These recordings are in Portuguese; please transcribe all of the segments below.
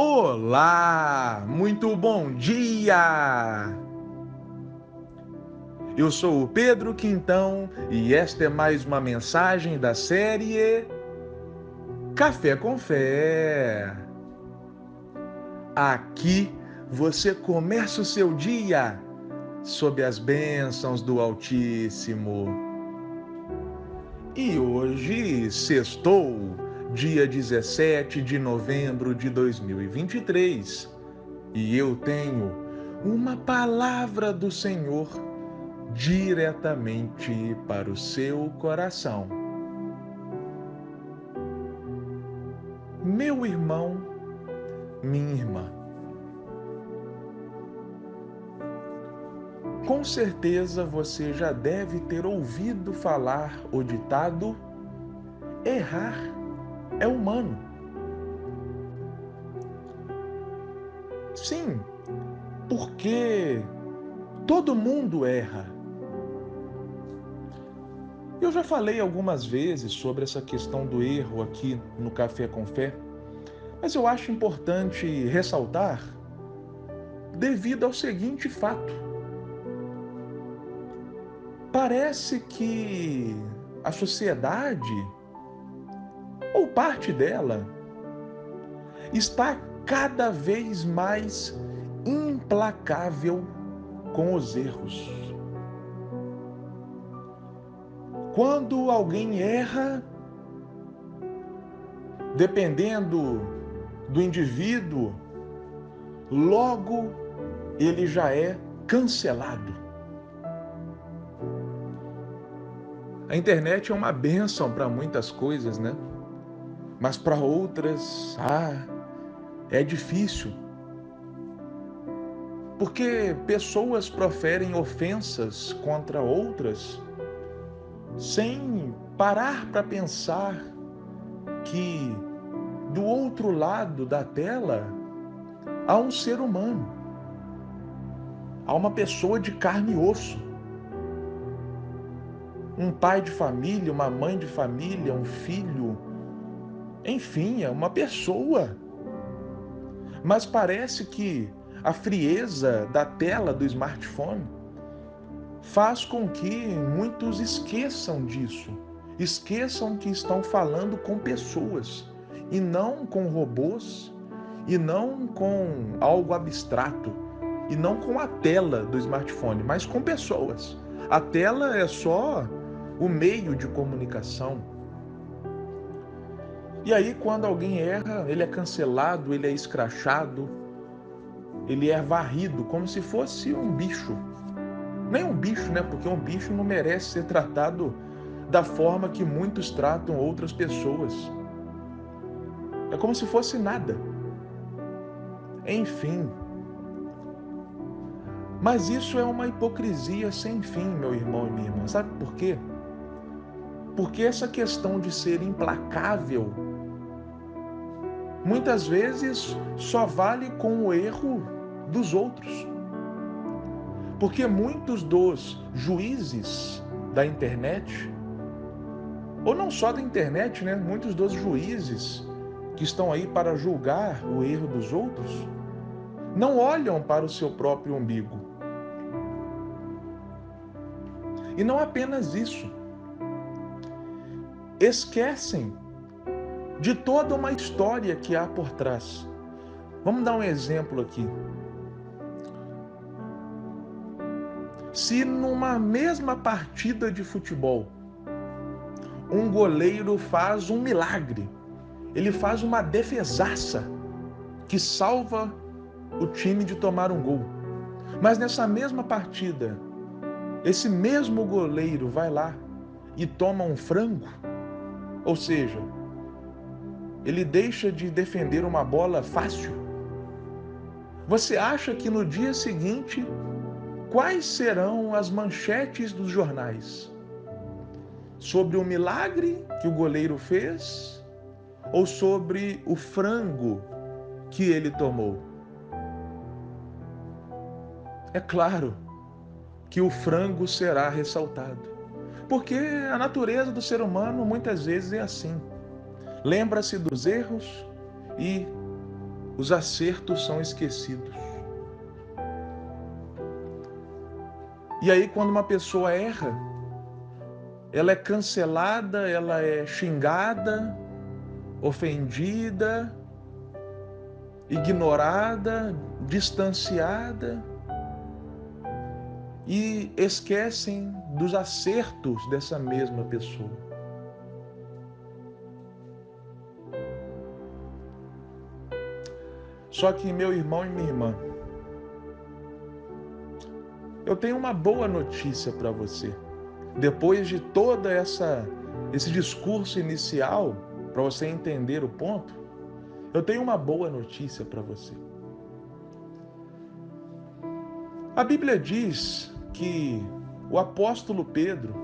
Olá, muito bom dia! Eu sou o Pedro Quintão e esta é mais uma mensagem da série Café com Fé. Aqui você começa o seu dia sob as bênçãos do Altíssimo. E hoje, sextou, dia 17 de novembro de 2023, e eu tenho uma palavra do Senhor diretamente para o seu coração. Meu irmão, minha irmã, com certeza você já deve ter ouvido falar o ditado: errar é humano. Sim, porque todo mundo erra. Eu já falei algumas vezes sobre essa questão do erro aqui no Café com Fé, mas eu acho importante ressaltar devido ao seguinte fato: parece que a sociedade, ou parte dela, está cada vez mais implacável com os erros. Quando alguém erra, dependendo do indivíduo, logo ele já é cancelado. A internet é uma bênção para muitas coisas, né? Mas para outras, é difícil. Porque pessoas proferem ofensas contra outras sem parar para pensar que do outro lado da tela há um ser humano, há uma pessoa de carne e osso, um pai de família, uma mãe de família, um filho, enfim, é uma pessoa. Mas parece que a frieza da tela do smartphone faz com que muitos esqueçam disso, esqueçam que estão falando com pessoas e não com robôs, e não com algo abstrato, e não com a tela do smartphone, mas com pessoas. A tela é só o meio de comunicação. E aí, quando alguém erra, ele é cancelado, ele é escrachado, ele é varrido como se fosse um bicho. Nem um bicho, né? Porque um bicho não merece ser tratado da forma que muitos tratam outras pessoas. É como se fosse nada. Enfim. Mas isso é uma hipocrisia sem fim, meu irmão e minha irmã. Sabe por quê? Porque essa questão de ser implacável muitas vezes só vale com o erro dos outros. Porque muitos dos juízes da internet, ou não só da internet, né? Muitos dos juízes que estão aí para julgar o erro dos outros, não olham para o seu próprio umbigo. E não apenas isso, esquecem de toda uma história que há por trás. Vamos dar um exemplo aqui. Se numa mesma partida de futebol, um goleiro faz um milagre, ele faz uma defesaça que salva o time de tomar um gol. Mas nessa mesma partida, esse mesmo goleiro vai lá e toma um frango, ou seja, ele deixa de defender uma bola fácil. Você acha que no dia seguinte, quais serão as manchetes dos jornais? Sobre o milagre que o goleiro fez ou sobre o frango que ele tomou? É claro que o frango será ressaltado, porque a natureza do ser humano muitas vezes é assim. Lembra-se dos erros e os acertos são esquecidos. E aí, quando uma pessoa erra, ela é cancelada, ela é xingada, ofendida, ignorada, distanciada, e esquecem dos acertos dessa mesma pessoa. Só que, meu irmão e minha irmã, eu tenho uma boa notícia para você. Depois de toda esse discurso inicial, para você entender o ponto, eu tenho uma boa notícia para você. A Bíblia diz que o apóstolo Pedro,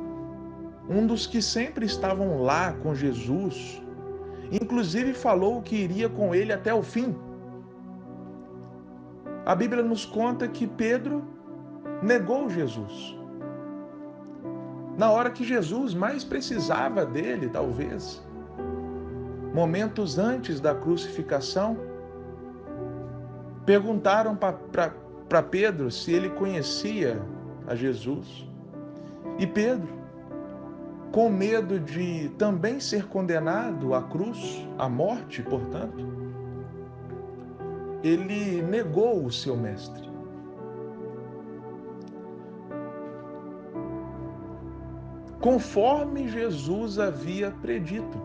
um dos que sempre estavam lá com Jesus, inclusive falou que iria com ele até o fim. A Bíblia nos conta que Pedro negou Jesus. Na hora que Jesus mais precisava dele, talvez, momentos antes da crucificação, perguntaram para Pedro se ele conhecia a Jesus. E Pedro, com medo de também ser condenado à cruz, à morte, portanto, ele negou o seu mestre. Conforme Jesus havia predito.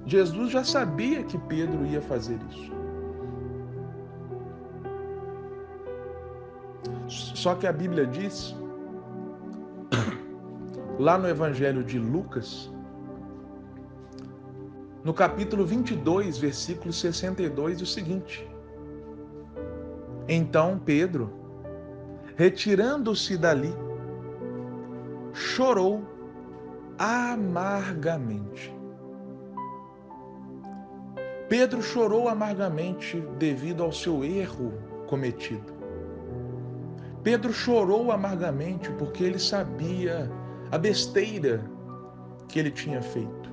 Jesus já sabia que Pedro ia fazer isso. Só que a Bíblia diz, lá no Evangelho de Lucas, no capítulo 22, versículo 62, o seguinte: Então Pedro, retirando-se dali, chorou amargamente. Pedro chorou amargamente devido ao seu erro cometido. Pedro chorou amargamente porque ele sabia a besteira que ele tinha feito.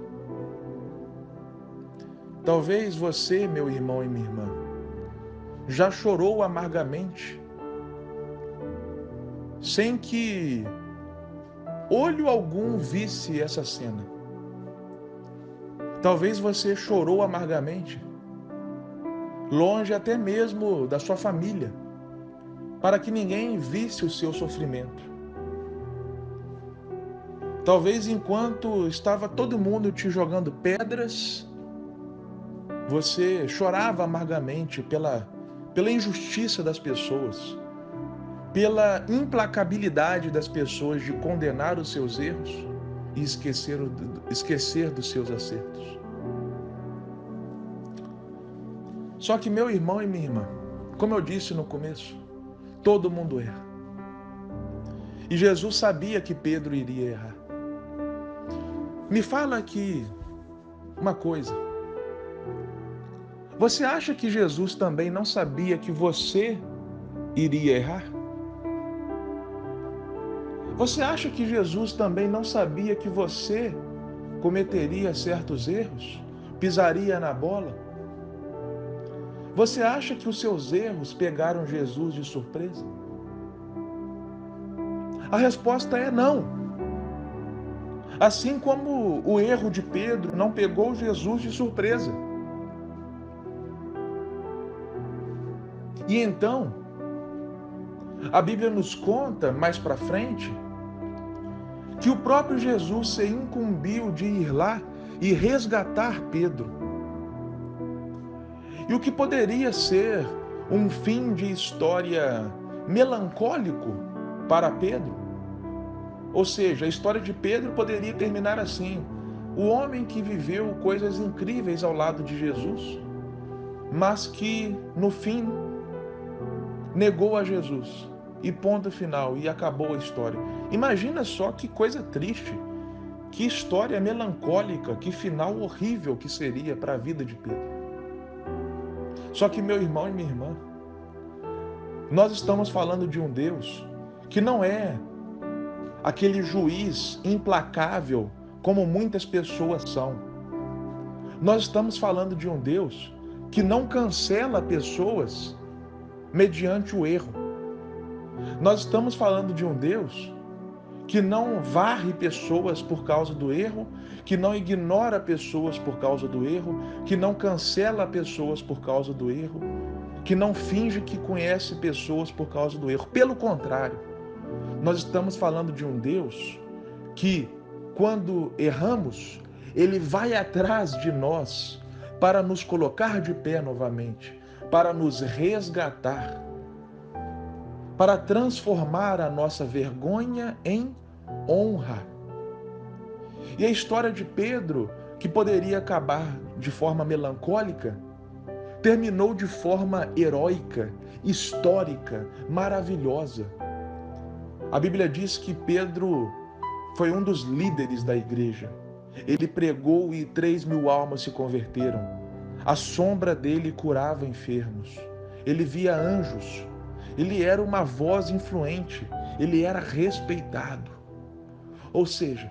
Talvez você, meu irmão e minha irmã, já chorou amargamente, sem que olho algum visse essa cena. Talvez você chorou amargamente, longe até mesmo da sua família, para que ninguém visse o seu sofrimento. Talvez enquanto estava todo mundo te jogando pedras, você chorava amargamente pela injustiça das pessoas, pela implacabilidade das pessoas de condenar os seus erros e esquecer dos seus acertos. Só que, meu irmão e minha irmã, como eu disse no começo, todo mundo erra. E Jesus sabia que Pedro iria errar. Me fala aqui uma coisa. Você acha que Jesus também não sabia que você iria errar? Você acha que Jesus também não sabia que você cometeria certos erros? Pisaria na bola? Você acha que os seus erros pegaram Jesus de surpresa? A resposta é não. Assim como o erro de Pedro não pegou Jesus de surpresa. E então, a Bíblia nos conta mais para frente que o próprio Jesus se incumbiu de ir lá e resgatar Pedro. E o que poderia ser um fim de história melancólico para Pedro, ou seja, a história de Pedro poderia terminar assim: o homem que viveu coisas incríveis ao lado de Jesus, mas que no fim negou a Jesus, e ponto final, e acabou a história. Imagina só que coisa triste, que história melancólica, que final horrível que seria para a vida de Pedro. Só que, meu irmão e minha irmã, nós estamos falando de um Deus que não é aquele juiz implacável como muitas pessoas são. Nós estamos falando de um Deus que não cancela pessoas mediante o erro. Nós estamos falando de um Deus que não varre pessoas por causa do erro, que não ignora pessoas por causa do erro, que não cancela pessoas por causa do erro, que não finge que conhece pessoas por causa do erro. Pelo contrário, nós estamos falando de um Deus que, quando erramos, Ele vai atrás de nós para nos colocar de pé novamente, para nos resgatar, para transformar a nossa vergonha em honra. E a história de Pedro, que poderia acabar de forma melancólica, terminou de forma heróica, histórica, maravilhosa. A Bíblia diz que Pedro foi um dos líderes da igreja. Ele pregou e 3.000 almas se converteram. A sombra dele curava enfermos. Ele via anjos. Ele era uma voz influente. Ele era respeitado. Ou seja,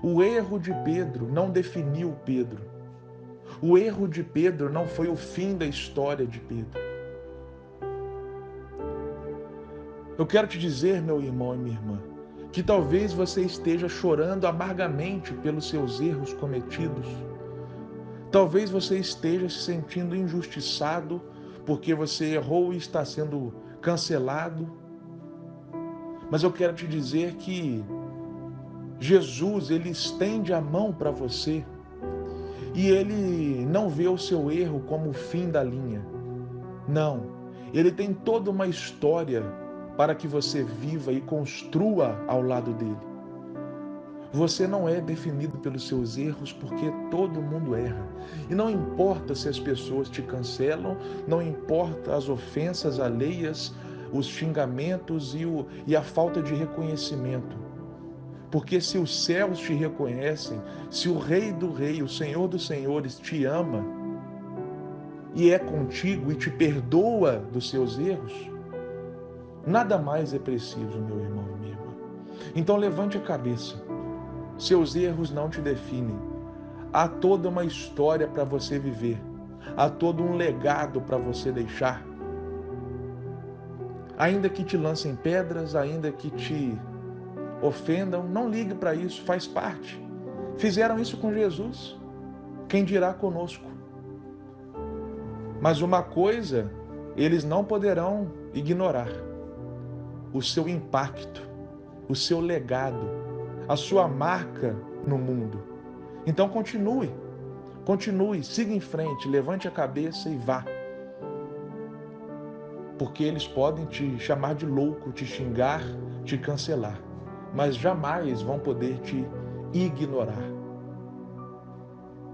o erro de Pedro não definiu Pedro. O erro de Pedro não foi o fim da história de Pedro. Eu quero te dizer, meu irmão e minha irmã, que talvez você esteja chorando amargamente pelos seus erros cometidos. Talvez você esteja se sentindo injustiçado porque você errou e está sendo cancelado. Mas eu quero te dizer que Jesus, Ele estende a mão para você e Ele não vê o seu erro como o fim da linha. Não, Ele tem toda uma história para que você viva e construa ao lado dele. Você não é definido pelos seus erros, porque todo mundo erra. E não importa se as pessoas te cancelam, não importa as ofensas alheias, os xingamentos e a falta de reconhecimento. Porque se os céus te reconhecem, se o Rei do Rei, o Senhor dos Senhores te ama e é contigo e te perdoa dos seus erros, nada mais é preciso, meu irmão e minha irmã. Então levante a cabeça. Seus erros não te definem. Há toda uma história para você viver. Há todo um legado para você deixar. Ainda que te lancem pedras, ainda que te ofendam, não ligue para isso, faz parte. Fizeram isso com Jesus. Quem dirá conosco? Mas uma coisa eles não poderão ignorar: o seu impacto, o seu legado, a sua marca no mundo. Então continue, siga em frente, levante a cabeça e vá. Porque eles podem te chamar de louco, te xingar, te cancelar, mas jamais vão poder te ignorar.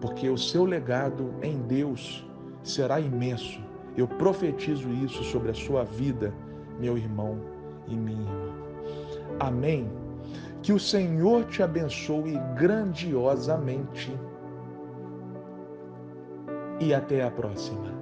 Porque o seu legado em Deus será imenso. Eu profetizo isso sobre a sua vida, meu irmão e minha irmã. Amém? Que o Senhor te abençoe grandiosamente. E até a próxima.